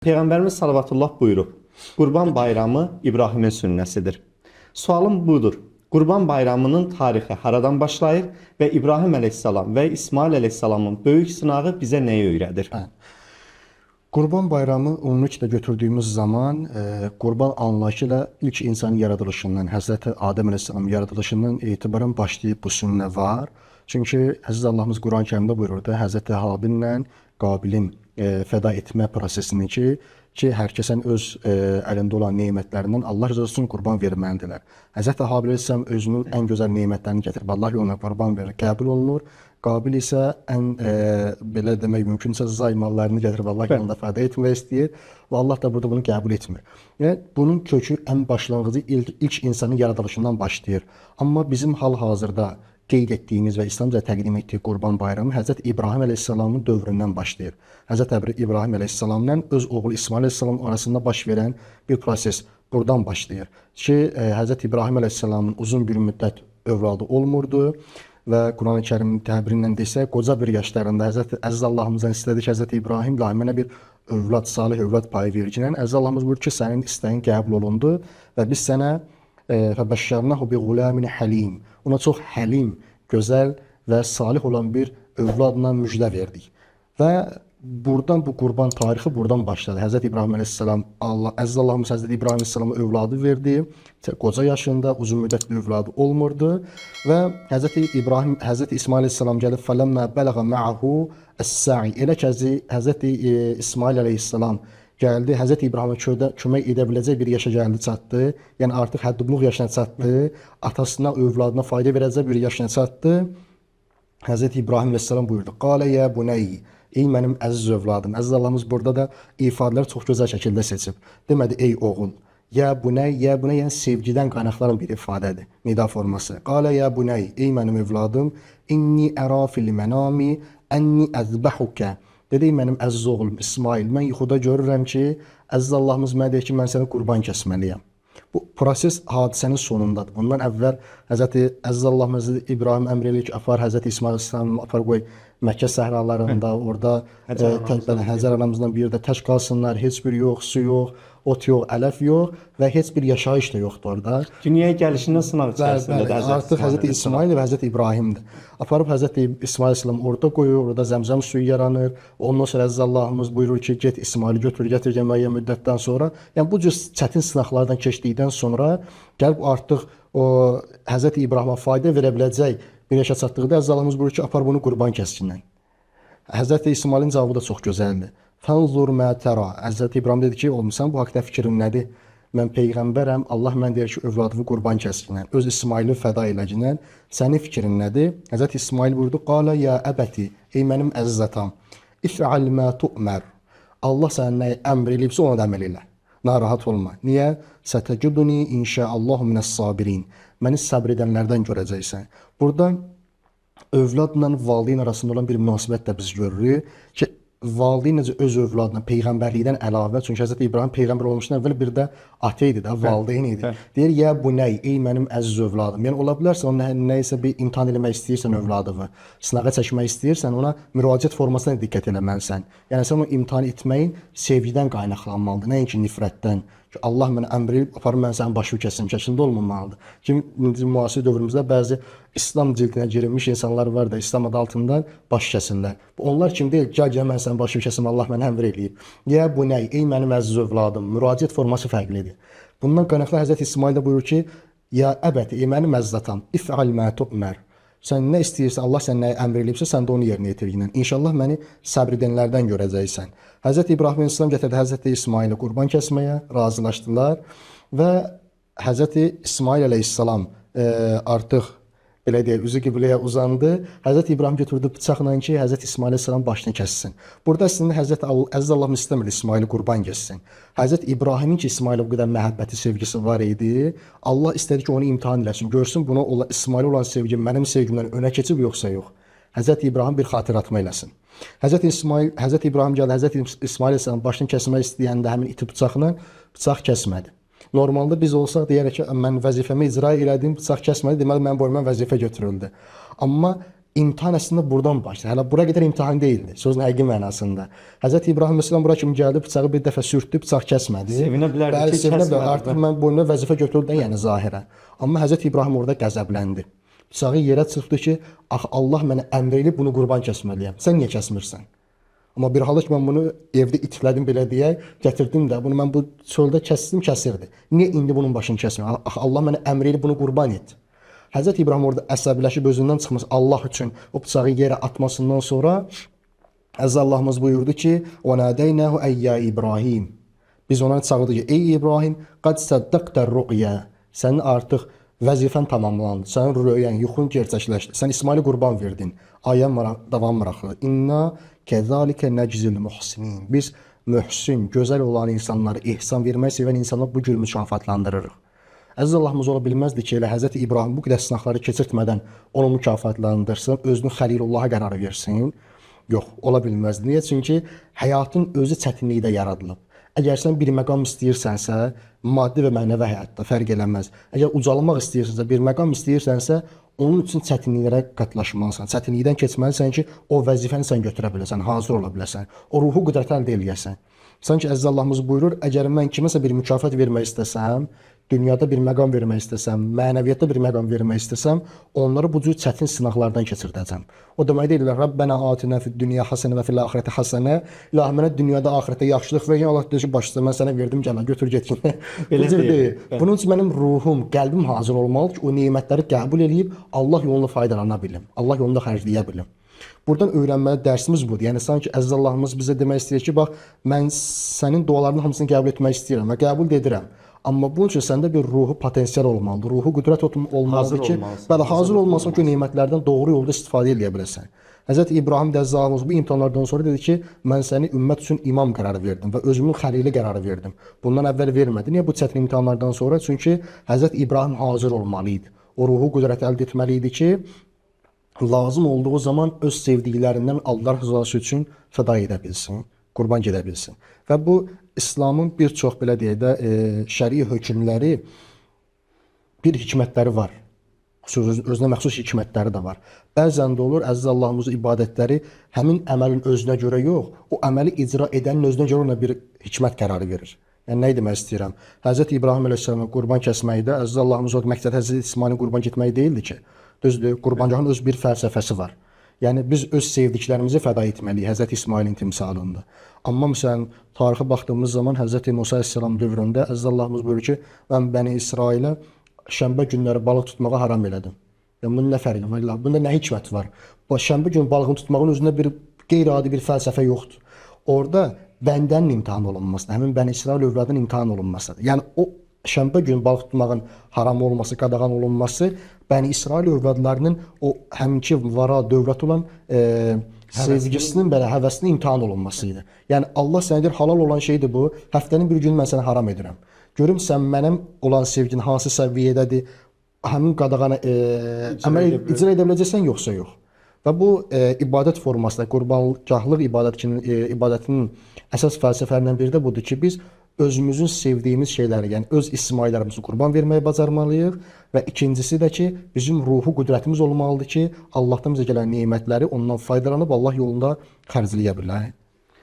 Peyğəmbərimiz sallallahu buyurub, Qurban bayramı İbrahimin sünnəsidir. Sualım budur. Qurban bayramının tarixi haradan başlayır və İbrahim əleyhissalam və İsmail əleyhissalamın böyük sınağı bizə nəyi öyrədir? Qurban bayramı ümumiliklə götürdüyümüz zaman qurban anlayışı ilə ilk insanın yaradılışından, Həzrəti Adəm əleyhissalamın yaradılışından etibarən başlayıb bu sünnə var. Çünki Əziz Allahımız Quran-Kərimdə buyururdu, Həzrəti Habillə Qabilin fəda etmə prosesini ki hər kəsin öz əlində olan nemətlərindən Allah rızası üçün qurban verməlidirlər. Həzrəti Habil əleyhissalam özünün ən gözəl nemətlərini gətirib Allah yoluna qurban verir, qəbul olunur. Qabil isə ən belə demək mümkünsə zay mallarını gətirib Allah yolunda fəda etmək istəyir və Allah da burada bunu qəbul etmir. Yəni bunun kökü ən başlanğıcı ilk insanın yaradılışından başlayır. Amma bizim hal-hazırda qeyd etdiyimiz və İslamca təqdim etdiyi Qurban bayramı Həzrət İbrahim əleyhissalamın dövründən başlayır. Həzrət İbrahim əleyhissalamla öz oğlu İsmail əleyhissalam arasında baş verən bir proses buradan başlayır. Ki Həzrət İbrahim əleyhissalamın uzun bir müddət övladı olmurdu və Quran-ı Kərimin təbirindən desək, qoca bir yaşlarında Əziz Allahımızdan istədi ki, Həzrət İbrahim la mənə bir övlad, salih övlad payı vericilən. Əziz Allahımız buyurur ki, sənin istəyin qəbul olundu və biz sənə فَبَشَّرْنَهُ بِغُلَامٍ حَلِيمٍ Ona çox həlim, gözəl və salih olan bir övladla müjdə verdik. Və buradan bu qurban tarixi buradan başladı. Həzrət İbrahim əleyhissalam, Əziz Allahımız Həzrət İbrahim əleyhissalama övladı verdi. Qoca yaşında uzun müddətli övladı olmurdu və Həzrət İsmail əleyhissalam gəlib فَلَمَّا بَلَغَ مَعَهُ السَّعِي Elə ki Həzrət İsmail əleyhissalam gəldi, Həzrət İbrahimə kömək edə biləcək bir yaşa gəldi, çatdı. Yəni artıq həddubluq yaşına çatdı. Atasına, övladına fayda verəcək bir yaşına çatdı. Həzrət İbrahim əleyhissalam buyurdu. Qalə ya buney, ey mənim əziz övladım. Əziz Allahımız burada da ifadələr çox gözəl şəkildə seçib. Demədi ey oğul. Ya buney, yəni sevgidən qaynaqlanan bir ifadədir. Nida forması. Qalə ya buney, ey mənim övladım. İnni ərā fil mənami ənni əzbəhuka. Dedi, mənim əziz oğlum İsmail, mən yuxuda görürəm ki, Əziz Allahımız mənə deyir ki, mən səni qurban kəsməliyəm. Bu proses hadisənin sonundadır. Ondan əvvəl Əziz Allahımız İbrahim əmr eləyir ki, apar Həzrəti İsmail İslam'ı apar qoy Məkkə səhralarında, orada Həzər anamızdan bir də tək qalsınlar, heç bir yox, su yox, ot yox, ələf yox və heç bir yaşayış da yoxdur orada. Dünyaya gəlişindən sınaq içərisindədir Həzrət artıq Həzrət İsmail və Həzrət İbrahimdir. Aparıb Həzrət İsmail İslam orada qoyur, orada zəmzəm suyu yaranır. Ondan sonra Əziz Allahımız buyurur ki, get İsmaili götür, gətir müəyyən müddətdən sonra. Yəni bu cür çətin sınaqlardan keçdikdən sonra gəlib artıq o Həzrət İbrahimə fayda verə biləcək bir yaşa çatdıqda Əziz Allahımız buyurur ki, apar bunu qurban kəssinlər. Həzrət İsmailin cavabı da çox gözəldir. Fənzur mə tərə. Həzrət İbrahim dedi ki, olmusan bu haqda fikrin nədir? Mən peyğəmbərəm, Allah mən deyir ki, övladımı qurban kəssinlər. Öz İsmaili fəda eləcinlər. Sənin fikrin nədir? Həzrət İsmail buyurdu, qalə ya əbəti, ey mənim əziz atam, if'al mə tu'mər. Allah sənə nə əmr eləyibsə ona da əməl elə. Narahat olma. Niyə? Sətəcuduni inşaallahu minəs-sabirin. Məni səbr edənlərdən görəcəksən. Burada övladla valideyn arasında olan bir münasibət də biz görürük ki, valideyn necə öz övladına peyğəmbərlikdən əlavə, çünki Həzrət İbrahim peyğəmbər olmuşdan əvvəl bir də ata idi də, valideyn idi. Deyir, ya buney, ey mənim əziz övladım. Yəni ola bilərsə ona nəyisə bir imtahan eləmək istəyirsən övladını, sınağa çəkmək istəyirsən, ona müraciət formasına diqqət eləməlisən. Yəni sən onu imtahan etməyin sevgidən qaynaqlanmalıdır, nəinki nifrətdən. Ki Allah mənə əmr edib, aparım mən sənin başını kəsim, şəklində olmamalıdır. Ki müasir dövrümüzdə bəzi İslam cildinə girilmiş insanlar var da, İslam adı altından baş kəsinlər. Onlar kim deyil, gəl mən sənin başını kəsim, Allah mənə əmr eləyib. Ya bu nə, ey mənim əziz övladım, müraciət forması fərqlidir. Bundan qaynaqlı Həzrət İsmail də buyurur ki, ya əbəti, ey mənim əziz atam, if'al mə tu'mər. Sən nə istəyirsən, Allah sən nəyə əmr eləyibsə, sən də onu yerinə yetir. İnşallah məni səbr edənlərdən görəcəksən. Həzrət İbrahim İslam gətirdi Həzrət İsmaili qurban kəsməyə, razılaşdılar və Həzrət İsmail əleyhissalam artıq belə deyək, üzü qibləyə uzandı. Həzrət İbrahim götürdü bıçaqla ki, Həzrət İsmail əleyhissalam başını kəssin. Burada əslində Əziz Allahım istəmir İsmaili qurban kəssin. Həzrət İbrahimin ki, İsmailə bu qədər məhəbbəti, sevgisi var idi. Allah istədi ki, onu imtahan eləsin. Görsün buna İsmailə olan sevgim mənim sevgimdən önə keçib yoxsa yox. Həzrət İbrahim bir xatirətmə eləsin. Həzrət İbrahim gəldi, Həzrət İsmail əleyhissalam başını kəsmək istəyəndə həmin iti bıçaqla bıçaq kəsmədi. Normalda biz olsaq deyərək ki, mən vəzifəmi icra elədim, bıçaq kəsmədi, deməli mənim boynuma vəzifə götürüldü. Amma İmtahan əslində buradan başlayır. Hələ bura qədər imtahan deyildi, sözün həqiqi mənasında. Həzrət İbrahim məsələn bura kimi gəldi, bıçağı bir dəfə sürtdü, bıçaq kəsmədi. Sevinə bilərdi Bəli, ki, sevinə bilər. kəsmədi. Artıq mən boynuna vəzifə götürdüm, yəni zahirən. Amma Həzrət İbrahim orada qəzəbləndi. Bıçağı yerə çırpdı ki, "Ax Allah mənə əmr eləyib bunu qurban kəsməliyəm. Sən niyə kəsmirsən?" Amma bir halda ki, mən bunu evdə itlədim belə deyək, gətirdim də, bunu mən bu çöldə kəsdim, kəsirdi. Niyə indi bunun başını kəsmir? Ax Allah mənə əmr eləyib bunu qurban et. Həzrət İbrahim orada əsəbləşib özündən çıxmış Allah üçün o bıçağı yerə atmasından sonra Əzza Allahımız buyurdu ki: "Və nadeynahu ey İbrahim." Biz ona çağırdı ki: "Ey İbrahim, qad saddaqta ru'ya." Sənin artıq vəzifən tamamlandı. Sənin rüyən, yuxun gerçəkləşdi. Sən İsmaili qurban verdin. Ayə davam maraqlı. İnna kəzalika nəczil muhsinin. Biz mühsin, gözəl olan insanları, ihsan verməyi sevən insanları bu cür mükafatlandırırıq. Əziz Allahımız ola bilməzdi ki, elə Həzrət İbrahim bu qədər sınaqları keçirtmədən onu mükafatlandırsın, özünü Xəlilullaha qərar versin. Yox, ola bilməzdi. Niyə? Çünki həyatın özü çətinlikdə yaradılıb. Əgər sən bir məqam istəyirsənsə, maddi və mənəvi həyatda fərq eləməz. Əgər ucalmaq istəyirsənsə, bir məqam istəyirsənsə, onun üçün çətinliklərə qatlaşmalısan. Çətinlikdən keçməlisən ki, o vəzifəni sən götürə biləsən, hazır ola biləsən. O ruhu qüdrət əldə eləyəsən. Sanki Əziz Allahımız buyurur, əgər mən kiməsə bir mükafat vermək istəsəm, dünyada bir məqam vermək istəsəm, mənəviyyatda bir məqam vermək istəsəm, onları bu cür çətin sınaqlardan keçirdəcəm. O demək deyirlər, Rabbənə atinə fid dünya hasenə və fil axirətə hasenə. İlahi mənə dünyada, axirətdə yaxşılıq ver. Allah deyir ki, başçı mən sənə verdim, gəl, götür get. Belə deyil. Bunun üçün mənim ruhum, qəlbim hazır olmalıdır ki, o nemətləri qəbul edib Allah yolunda faydalana bilim. Allah yolunda xərcləyə bilim. Buradan öyrənməli dərsimiz budur. Yəni sanki Əziz Allahımız bizə demək istəyir ki, bax, mən sənin dualarının hamısını qəbul etmək istəyirəm və qəbul edirəm. Amma bunun üçün səndə bir ruhu potensial olmalıdır, ruhu qüdrət olmalıdır ki, bəli, hazır olmalısan ki, nemətlərdən doğru yolda istifadə edə biləsən. Həzrət İbrahim də Əziz Allahımız bu imtahanlardan sonra dedi ki, mən səni ümmət üçün imam qərarı verdim və özümün xəlili qərarı verdim. Bundan əvvəl vermədi. Niyə bu çətin imtahanlardan sonra? Çünki Həzrət İbrahim hazır olmalı idi. O ruhu qüdrət əldə etməli idi ki, lazım olduğu zaman öz sevdiklərindən Allah rızası üçün fəda edə bilsin, qurban gedə bilsin. Və bu İslamın bir çox belə deyək də şəri hökmləri bir hikmətləri var. Özünə məxsus hikmətləri də var. Bəzən də olur Əziz Allahımızın ibadətləri həmin əməlin özünə görə yox, o əməli icra edənin özünə görə ona bir hikmət qərarı verir. Yəni nə demək istəyirəm? Həzrət İbrahim əleyhissalamın qurban kəsməkdə Əziz Allahımız o məqsəd Həzrət İsmailin qurban getməyi deyildi ki. Düzdür, qurbancağın öz bir fəlsəfəsi var. Yəni biz öz sevdiklərimizi fəda etməliyik Həzrət İsmailin timsalında. Amma məsələn tarixə baxdığımız zaman Həzrət Musa əleyhissalam dövründə Əziz Allahımız buyurur ki, mən Bəni İsrailə şənbə günləri balıq tutmağa haram elədim. Yəni bunun nə fərqi var? Bunda nə hikmət var? Bu şənbə günü balığın tutmağın özündə bir qeyri-adi bir fəlsəfə yoxdur. Orada bəndənin imtahan olunması, həmin Bəni İsrail övladının imtahan olunmasıdır. Yəni o şənbə günü balıq tutmağın haram olması, qadağan olunması Bəni İsrail övladlarının o həminki vara dövlət olan sevgisinin belə həvəsinin imtahan olunması idi. Yəni Allah sənə deyir, halal olan şeydir bu. Həftənin bir günü mən sənə haram edirəm. Görüm sən mənim olan sevgin hansı səviyyədədir? Həmin qadağanı əməl icra edə biləcəksən yoxsa yox. Və bu ibadət formasında qurbangahlıq ibadətinin əsas fəlsəfələrindən biri də budur ki, biz özümüzün sevdiyimiz şeyləri, yəni öz istismailərimizi qurban verməyi bacarmalıyıq və ikincisi də ki, bizim ruhu qüdrətimiz olmalıdır ki, Allahdan bizə gələn nemətləri ondan faydalanıb Allah yolunda xərcləyə bilək.